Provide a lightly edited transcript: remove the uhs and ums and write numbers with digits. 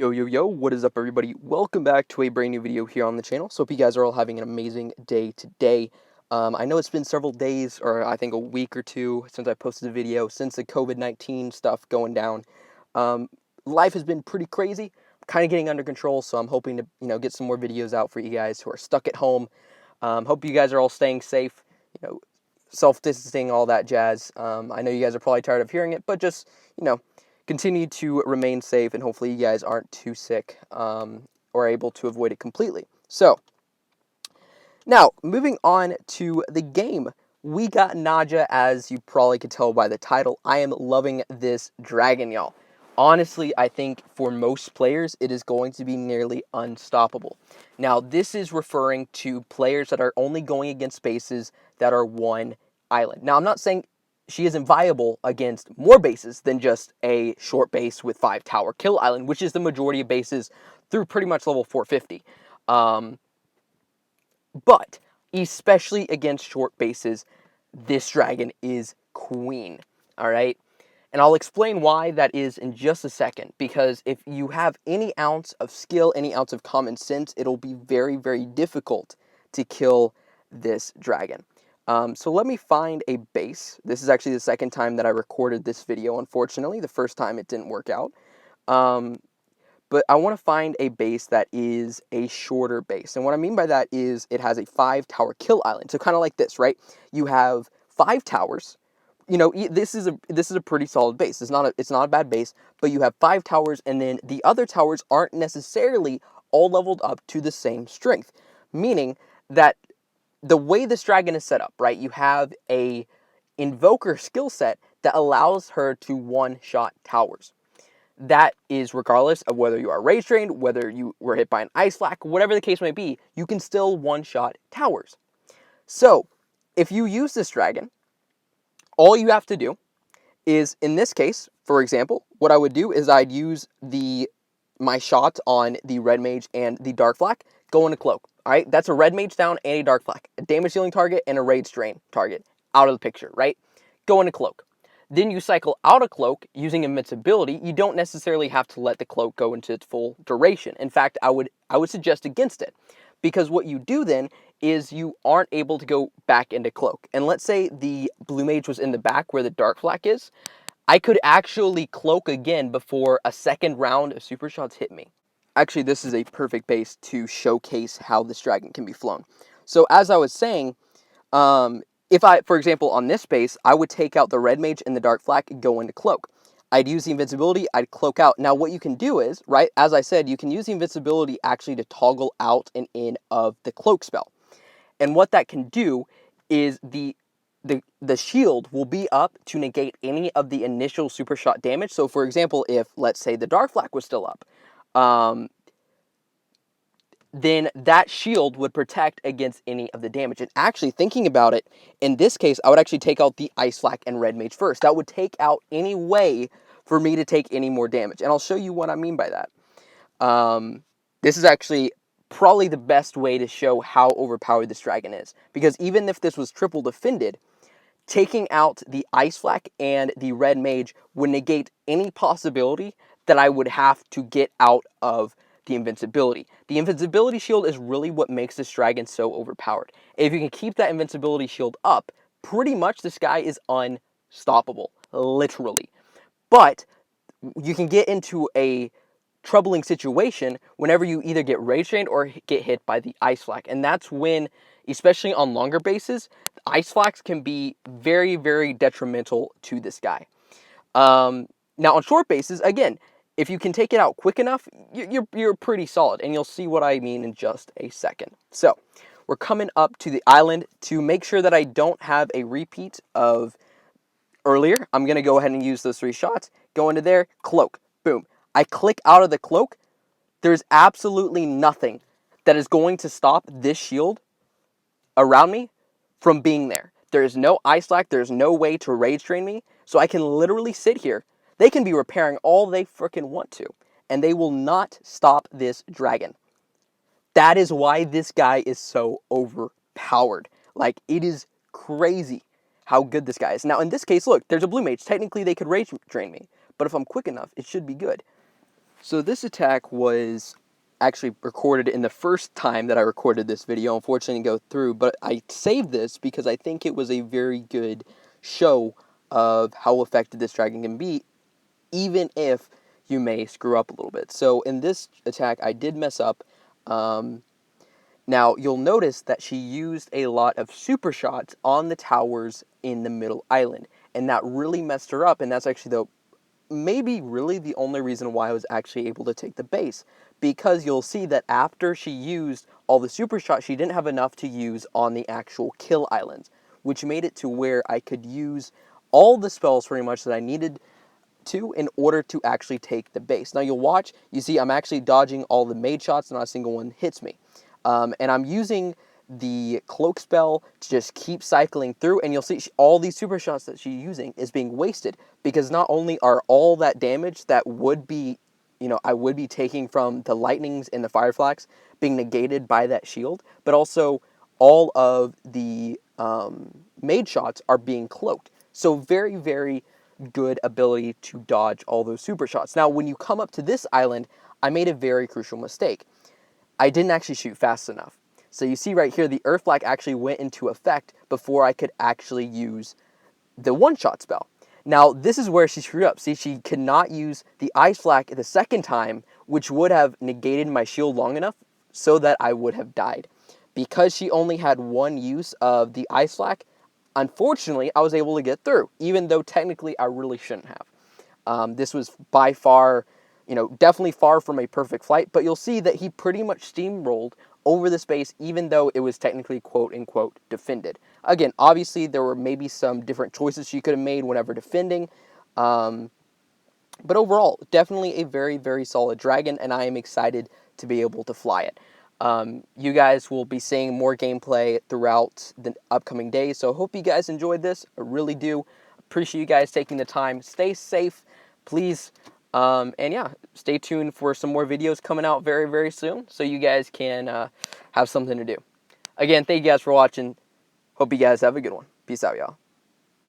Yo, yo, yo, what is up, everybody? Welcome back to a brand new video here on the channel. So hope you guys are all having an amazing day today. I know it's been several days, or I think a week or two, since I posted a video, since the COVID-19 stuff going down. Life has been pretty crazy, kind of getting under control, so I'm hoping to, get some more videos out for you guys who are stuck at home. Hope you guys are all staying safe, self-distancing, all that jazz. I know you guys are probably tired of hearing it, but just, continue to remain safe, and hopefully you guys aren't too sick or able to avoid it completely. So, now, moving on to the game. We got Naja, as you probably could tell by the title. I am loving this dragon, y'all. Honestly, I think for most players, it is going to be nearly unstoppable. Now, this is referring to players that are only going against bases that are one island. Now, I'm not saying she isn't viable against more bases than just a short base with 5 tower kill island, which is the majority of bases through pretty much level 450. But especially against short bases, this dragon is queen. All right. And I'll explain why that is in just a second, because if you have any ounce of skill, any ounce of common sense, it'll be very, very difficult to kill this dragon. So let me find a base. This is actually the second time that I recorded this video, unfortunately. The first time it didn't work out. But I want to find a base that is a shorter base. And what I mean by that is it has a 5 tower kill island. So kind of like this, right? You have 5 towers. This is a pretty solid base. It's not a bad base, but you have 5 towers, and then the other towers aren't necessarily all leveled up to the same strength. Meaning that the way this dragon is set up, right? You have a invoker skill set that allows her to one-shot towers. That is regardless of whether you are rage drained, whether you were hit by an ice flak, whatever the case may be, you can still one-shot towers. So, if you use this dragon, all you have to do is, in this case, for example, what I would do is I'd use my shot on the red mage and the dark flak, go into cloak. All right, that's a red mage down and a dark flak, a damage dealing target and a rage drain target out of the picture, right? Go into cloak. Then you cycle out of cloak using invincibility. You don't necessarily have to let the cloak go into its full duration. In fact, I would suggest against it, because what you do then is you aren't able to go back into cloak. And let's say the blue mage was in the back where the dark flak is. I could actually cloak again before a second round of super shots hit me. Actually, this is a perfect base to showcase how this dragon can be flown. So as I was saying, if I, for example, on this base, I would take out the red mage and the dark flak and go into cloak. I'd use the invincibility, I'd cloak out. Now what you can do is, right, as I said, you can use the invincibility actually to toggle out and in of the cloak spell. And what that can do is the shield will be up to negate any of the initial super shot damage. So for example, if, let's say, the dark flak was still up, then that shield would protect against any of the damage. And actually, thinking about it, in this case, I would actually take out the ice flak and red mage first. That would take out any way for me to take any more damage. And I'll show you what I mean by that. This is actually probably the best way to show how overpowered this dragon is. Because even if this was triple defended, taking out the ice flak and the red mage would negate any possibility that I would have to get out of the invincibility. The invincibility shield is really what makes this dragon so overpowered. If you can keep that invincibility shield up, pretty much this guy is unstoppable, literally. But you can get into a troubling situation whenever you either get rage drained or get hit by the ice flak. And that's when, especially on longer bases, ice flaks can be very, very detrimental to this guy. Now on short bases, again, if you can take it out quick enough, you're pretty solid, and you'll see what I mean in just a second. So, we're coming up to the island. To make sure that I don't have a repeat of earlier, I'm going to go ahead and use those 3 shots. Go into there, cloak, boom. I click out of the cloak. There's absolutely nothing that is going to stop this shield around me from being there. There is no ice flak, there's no way to rage drain me, so I can literally sit here. They can be repairing all they freaking want to, and they will not stop this dragon. That is why this guy is so overpowered. Like, it is crazy how good this guy is. Now, in this case, look, there's a blue mage. Technically, they could rage drain me, but if I'm quick enough, it should be good. So this attack was actually recorded in the first time that I recorded this video. Unfortunately, it didn't go through, but I saved this because I think it was a very good show of how effective this dragon can be, even if you may screw up a little bit. So in this attack, I did mess up. Now, you'll notice that she used a lot of super shots on the towers in the middle island, and that really messed her up, and that's actually maybe really the only reason why I was actually able to take the base, because you'll see that after she used all the super shots, she didn't have enough to use on the actual kill islands, which made it to where I could use all the spells pretty much that I needed to in order to actually take the base. Now you'll watch, you see I'm actually dodging all the mage shots, not a single one hits me. And I'm using the cloak spell to just keep cycling through, and you'll see all these super shots that she's using is being wasted, because not only are all that damage that would be, I would be taking from the lightnings and the fireflax being negated by that shield, but also all of the mage shots are being cloaked. So very, very good ability to dodge all those super shots. Now, when you come up to this island, I made a very crucial mistake. I didn't actually shoot fast enough. So you see right here, the Earth Flack actually went into effect before I could actually use the one-shot spell. Now, this is where she screwed up. See, she could not use the Ice Flack the second time, which would have negated my shield long enough so that I would have died. Because she only had one use of the Ice Flack, unfortunately, I was able to get through, even though technically I really shouldn't have. This was by far, definitely far from a perfect flight, but you'll see that he pretty much steamrolled over the space, even though it was technically quote-unquote defended. Again, obviously, there were maybe some different choices she could have made whenever defending, but overall, definitely a very, very solid dragon, and I am excited to be able to fly it. You guys will be seeing more gameplay throughout the upcoming days, so I hope you guys enjoyed this. I really do. Appreciate you guys taking the time. Stay safe, please. And yeah, stay tuned for some more videos coming out very, very soon, so you guys can have something to do. Again, thank you guys for watching. Hope you guys have a good one. Peace out, y'all.